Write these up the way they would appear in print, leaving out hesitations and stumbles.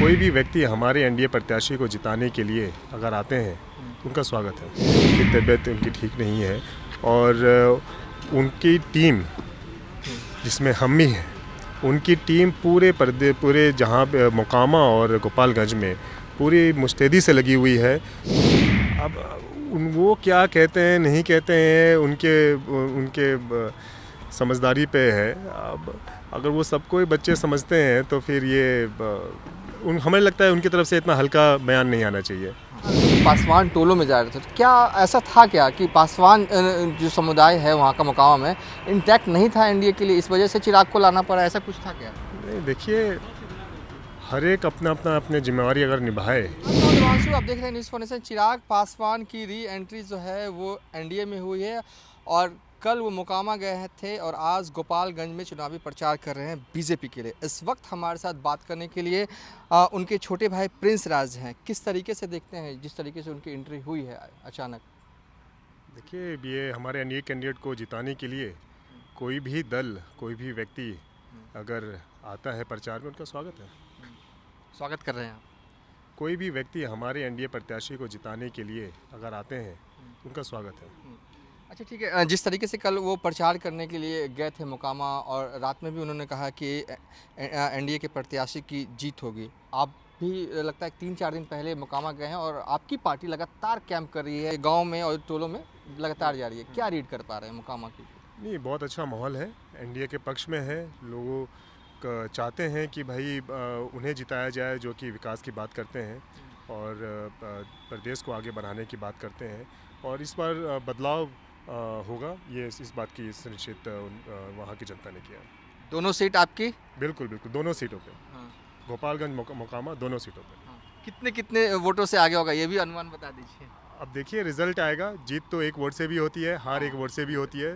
कोई भी व्यक्ति हमारे एनडीए प्रत्याशी को जिताने के लिए अगर आते हैं तो उनका स्वागत है। उनकी तबीयत उनकी ठीक नहीं है और उनकी टीम जिसमें हम भी हैं, उनकी टीम पूरे जहाँ मोकामा और गोपालगंज में पूरी मुस्तैदी से लगी हुई है। अब वो क्या कहते हैं नहीं कहते हैं उनके उनके समझदारी पे है। अब अगर वो सबको ही बच्चे समझते हैं तो फिर ये हमें लगता है उनकी तरफ से इतना हल्का बयान नहीं आना चाहिए। पासवान टोलों में जा रहे थे, तो क्या ऐसा था क्या कि पासवान जो समुदाय है वहाँ का मोकामा में इंटैक्ट नहीं था एनडीए के लिए, इस वजह से चिराग को लाना पड़ा, ऐसा कुछ था क्या? नहीं, देखिए हर एक अपने जिम्मेवारी अगर निभाए। आप देख रहे हैं न्यूज़ फॉरनेशन। चिराग पासवान की री एंट्री जो है वो एनडीए में हुई है और कल वो मोकामा गए थे और आज गोपालगंज में चुनावी प्रचार कर रहे हैं बीजेपी के लिए। इस वक्त हमारे साथ बात करने के लिए उनके छोटे भाई प्रिंस राज हैं। किस तरीके से देखते हैं जिस तरीके से उनकी एंट्री हुई है अचानक? देखिए, ये हमारे एनडीए कैंडिडेट को जिताने के लिए कोई भी दल कोई भी व्यक्ति अगर आता है प्रचार में, उनका स्वागत है। स्वागत कर रहे हैं आप? कोई भी व्यक्ति हमारे एनडीए प्रत्याशी को जिताने के लिए अगर आते हैं तो उनका स्वागत है। अच्छा, ठीक है। जिस तरीके से कल वो प्रचार करने के लिए गए थे मोकामा और रात में भी उन्होंने कहा कि एनडीए के प्रत्याशी की जीत होगी, आप भी लगता है 3-4 दिन पहले मोकामा गए हैं और आपकी पार्टी लगातार कैंप कर रही है गांव में और टोलों में, लगातार जा रही है। क्या रीड कर पा रहे हैं मोकामा की? नहीं, बहुत अच्छा माहौल है, एनडीए के पक्ष में है। लोगों चाहते हैं कि भाई उन्हें जिताया जाए जो कि विकास की बात करते हैं और प्रदेश को आगे बढ़ाने की बात करते हैं और इस बार बदलाव होगा, ये इस बात की सुनिश्चित वहाँ की जनता ने किया। दोनों सीट आपकी? बिल्कुल बिल्कुल, दोनों सीटों पे। हाँ। गोपालगंज मोकामा दोनों सीटों पे। हाँ। कितने कितने वोटों से आगे होगा, ये भी अनुमान बता दीजिए। अब देखिए, रिजल्ट आएगा। जीत तो एक वोट से भी होती है, हार एक वोट से भी होती है,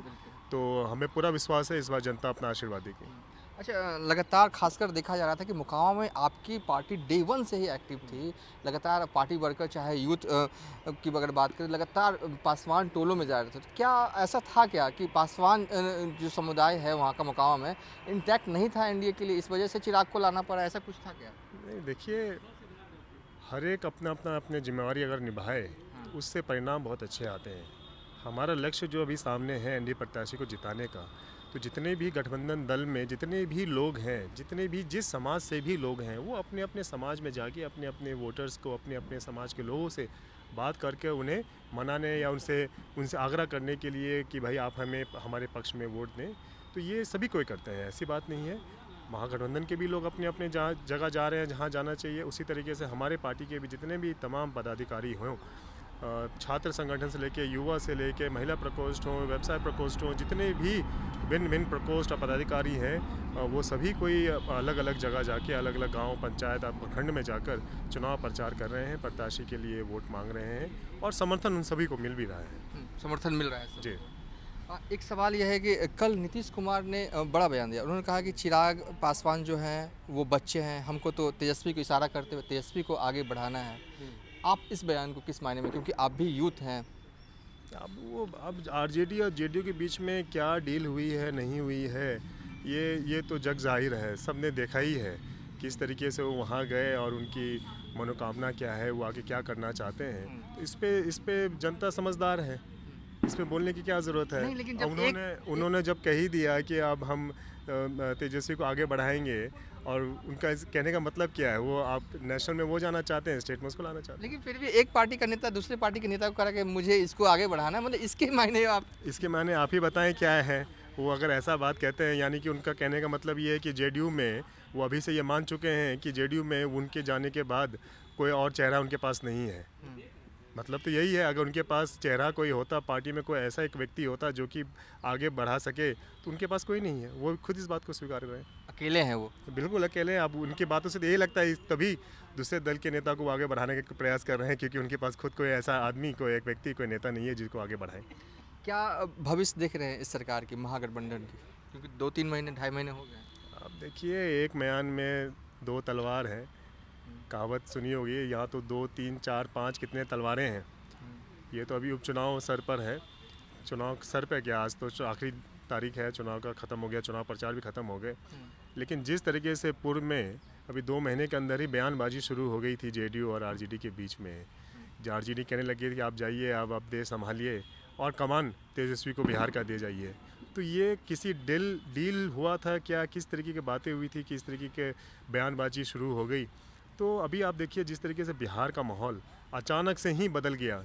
तो हमें पूरा विश्वास है इस बार जनता अपना आशीर्वाद देगी। अच्छा, लगातार खासकर देखा जा रहा था कि मोकामा में आपकी पार्टी डे 1 से ही एक्टिव थी। लगातार पार्टी वर्कर चाहे यूथ की अगर बात करें, लगातार पासवान टोलों में जा रहे थे, तो क्या ऐसा था क्या कि पासवान जो समुदाय है वहाँ का मोकामा में इंटैक्ट नहीं था एनडीए के लिए, इस वजह से चिराग को लाना पड़ा, ऐसा कुछ था क्या? नहीं, देखिए हर एक अपने जिम्मेवारी अगर निभाए उससे परिणाम बहुत अच्छे आते हैं। हमारा लक्ष्य जो अभी सामने है एनडीए प्रत्याशी को जिताने का, तो जितने भी गठबंधन दल में जितने भी लोग हैं, जितने भी जिस समाज से भी लोग हैं, वो अपने अपने समाज में जाके अपने अपने वोटर्स को, अपने अपने समाज के लोगों से बात करके उन्हें मनाने या उनसे आग्रह करने के लिए कि भाई आप हमें हमारे पक्ष में वोट दें, तो ये सभी कोई करते हैं, ऐसी बात नहीं है। महागठबंधन के भी लोग अपने अपने जगह जा रहे हैं जहाँ जाना चाहिए, उसी तरीके से हमारे पार्टी के भी जितने भी तमाम पदाधिकारी हों, छात्र संगठन से लेके युवा से लेके महिला प्रकोष्ठ हों, व्यवसाय प्रकोष्ठ हों, जितने भी भिन्न भिन्न प्रकोष्ठ और पदाधिकारी हैं, वो सभी कोई अलग अलग जगह जाके अलग अलग गांव, पंचायत, प्रखंड में जाकर चुनाव प्रचार कर रहे हैं, प्रत्याशी के लिए वोट मांग रहे हैं और समर्थन उन सभी को मिल भी रहा है। समर्थन मिल रहा है जी। एक सवाल यह है कि कल नीतीश कुमार ने बड़ा बयान दिया। उन्होंने कहा कि चिराग पासवान जो हैं वो बच्चे हैं, हमको तो तेजस्वी को इशारा करते हुए तेजस्वी को आगे बढ़ाना है। आप इस बयान को किस मायने में, क्योंकि आप भी यूथ हैं? अब आरजेडी और जेडीयू के बीच में क्या डील हुई है नहीं हुई है, ये तो जग जाहिर है, सबने देखा ही है किस तरीके से वो वहाँ गए और उनकी मनोकामना क्या है, वो आगे क्या करना चाहते हैं। तो इस पे जनता समझदार है, इसमें बोलने की क्या ज़रूरत है। नहीं, लेकिन जब उन्होंने जब कह ही दिया कि अब हम तेजस्वी को आगे बढ़ाएंगे, और उनका कहने का मतलब क्या है, वो आप नेशनल में वो जाना चाहते हैं, स्टेट में उसको लाना चाहते हैं। लेकिन फिर भी एक पार्टी का नेता दूसरे पार्टी के नेता को कहा कि मुझे इसको आगे बढ़ाना है, मतलब इसके मायने आप ही बताएं क्या है। वो अगर ऐसा बात कहते हैं, यानी कि उनका कहने का मतलब ये है कि जेडीयू में वो अभी से ये मान चुके हैं कि जेडीयू में उनके जाने के बाद कोई और चेहरा उनके पास नहीं है। मतलब तो यही है, अगर उनके पास चेहरा कोई होता, पार्टी में कोई ऐसा एक व्यक्ति होता जो कि आगे बढ़ा सके, तो उनके पास कोई नहीं है। वो खुद इस बात को स्वीकार कर रहे हैं। अकेले हैं वो? बिल्कुल अकेले हैं। अब उनकी बातों से तो यही लगता है, तभी दूसरे दल के नेता को आगे बढ़ाने का प्रयास कर रहे हैं, क्योंकि उनके पास खुद कोई ऐसा आदमी, कोई एक व्यक्ति, कोई नेता नहीं है जिसको आगे बढ़ाएं। क्या भविष्य देख रहे हैं इस सरकार की, महागठबंधन की, क्योंकि 2-3 महीने 2.5 महीने हो गए? अब देखिए, एक म्यान में 2 तलवार हैं, कहावत सुनी होगी, यहाँ तो 2, 3, 4, 5 कितने तलवारें हैं। ये तो अभी उपचुनाव सर पर है, चुनाव सर पे क्या, आज तो आखिरी तारीख है चुनाव का, ख़त्म हो गया, चुनाव प्रचार भी ख़त्म हो गए। लेकिन जिस तरीके से पूर्व में अभी 2 महीने के अंदर ही बयानबाजी शुरू हो गई थी जेडीयू और आरजेडी के बीच में। आरजेडी कहने लगी थी कि आप जाइए, आप देश संभालिए और कमान तेजस्वी को बिहार का दे जाइए। तो ये किसी डील हुआ था क्या, किस तरीके की बातें हुई थी, किस तरीके के बयानबाजी शुरू हो गई। तो अभी आप देखिए जिस तरीके से बिहार का माहौल अचानक से ही बदल गया,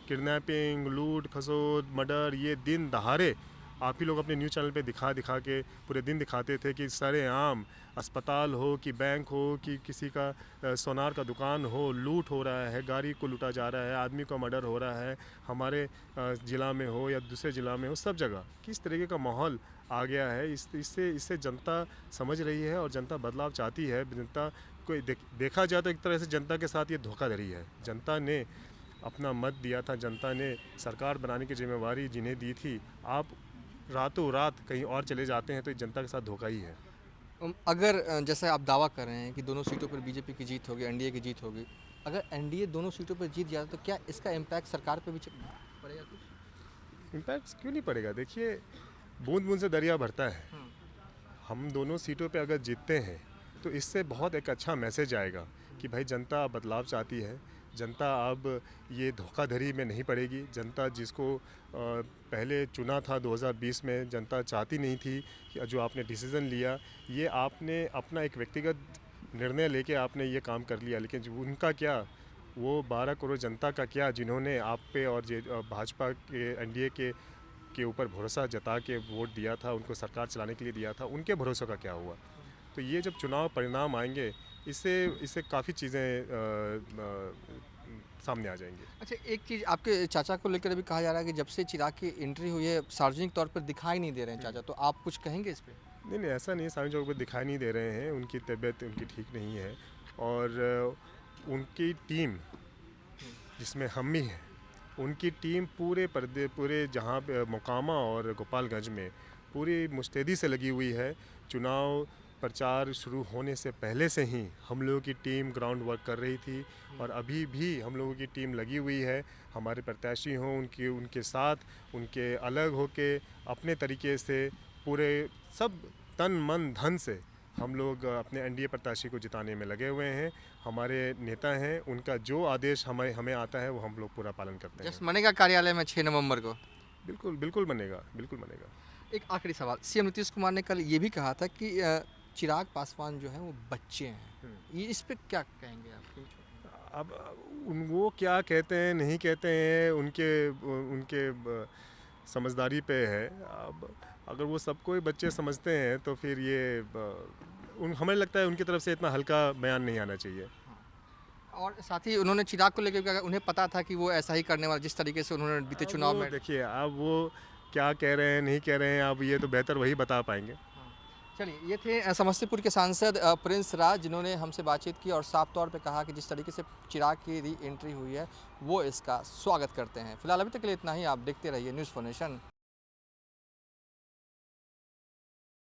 किडनैपिंग, लूट खसोट, मर्डर, ये दिन दहाड़े आप ही लोग अपने न्यूज़ चैनल पे दिखा के पूरे दिन दिखाते थे कि सरेआम अस्पताल हो कि बैंक हो कि किसी का सोनार का दुकान हो, लूट हो रहा है, गाड़ी को लूटा जा रहा है, आदमी का मर्डर हो रहा है, हमारे ज़िला में हो या दूसरे ज़िला में हो, सब जगह किस तरीके का माहौल आ गया है। इससे जनता समझ रही है और जनता बदलाव चाहती है। जनता को देखा जाए तो एक तरह से जनता के साथ ये धोखाधड़ी है। जनता ने अपना मत दिया था, जनता ने सरकार बनाने की जिम्मेवारी जिन्हें दी थी, आप रातों रात कहीं और चले जाते हैं तो ये जनता के साथ धोखा ही है। अगर जैसे आप दावा कर रहे हैं कि दोनों सीटों पर बीजेपी की जीत होगी, एनडीए की जीत होगी, अगर एनडीए दोनों सीटों पर जीत जाता तो क्या इसका इम्पैक्ट सरकार पर भी पड़ेगा कुछ? इम्पैक्ट क्यों नहीं पड़ेगा? देखिए, बूंद बूंद से दरिया भरता है। हम दोनों सीटों पे अगर जीतते हैं तो इससे बहुत एक अच्छा मैसेज आएगा कि भाई जनता बदलाव चाहती है, जनता अब ये धोखाधड़ी में नहीं पड़ेगी। जनता जिसको पहले चुना था 2020 में, जनता चाहती नहीं थी कि जो आपने डिसीज़न लिया, ये आपने अपना एक व्यक्तिगत निर्णय लेके आपने ये काम कर लिया, लेकिन उनका क्या, वो 12 करोड़ जनता का क्या, जिन्होंने आप पे और भाजपा के एनडीए के ऊपर भरोसा जता के वोट दिया था, उनको सरकार चलाने के लिए दिया था, उनके भरोसे का क्या हुआ। तो ये जब चुनाव परिणाम आएंगे इससे काफ़ी चीज़ें सामने आ जाएंगी। अच्छा, एक चीज़ आपके चाचा को लेकर अभी कहा जा रहा है कि जब से चिराग की एंट्री हुई है सार्वजनिक तौर पर दिखाई नहीं दे रहे हैं चाचा, तो आप कुछ कहेंगे इस पर? नहीं, ऐसा नहीं है, सार्वजनिक तौर पर दिखाई नहीं दे रहे हैं, उनकी तबीयत उनकी ठीक नहीं है और उनकी टीम जिसमें हम भी हैं, उनकी टीम पूरे जहाँ पे मोकामा और गोपालगंज में पूरी मुस्तैदी से लगी हुई है। चुनाव प्रचार शुरू होने से पहले से ही हम लोगों की टीम ग्राउंड वर्क कर रही थी और अभी भी हम लोगों की टीम लगी हुई है। हमारे प्रत्याशी हों, उनके साथ, उनके अलग होके अपने तरीके से पूरे सब तन मन धन से हम लोग अपने एनडीए प्रत्याशी को जिताने में लगे हुए हैं। हमारे नेता हैं, उनका जो आदेश हमें आता है वो हम लोग पूरा पालन करते हैं। जस्ट बनेगा कार्यालय में 6 नवंबर को? बिल्कुल बनेगा, बिल्कुल बनेगा। एक आखिरी सवाल, सीएम नीतीश कुमार ने कल ये भी कहा था कि चिराग पासवान जो हैं वो बच्चे हैं, ये इस पे क्या कहेंगे आप? अब वो क्या कहते हैं नहीं कहते हैं, उनके समझदारी पे है। अब अगर वो सबको ही बच्चे समझते हैं तो फिर ये हमें लगता है उनकी तरफ से इतना हल्का बयान नहीं आना चाहिए। और साथ ही उन्होंने चिराग को लेकर कहा, उन्हें पता था कि वो ऐसा ही करने वाला, जिस तरीके से उन्होंने बीते चुनाव में। देखिए, अब वो क्या कह रहे हैं नहीं कह रहे हैं, अब ये तो बेहतर वही बता पाएंगे। चलिए, ये थे समस्तीपुर के सांसद प्रिंस राज, जिन्होंने हमसे बातचीत की और साफ तौर पे कहा कि जिस तरीके से चिराग की री एंट्री हुई है वो इसका स्वागत करते हैं। फिलहाल अभी तक के लिए इतना ही। आप देखते रहिए न्यूज़4नेशन।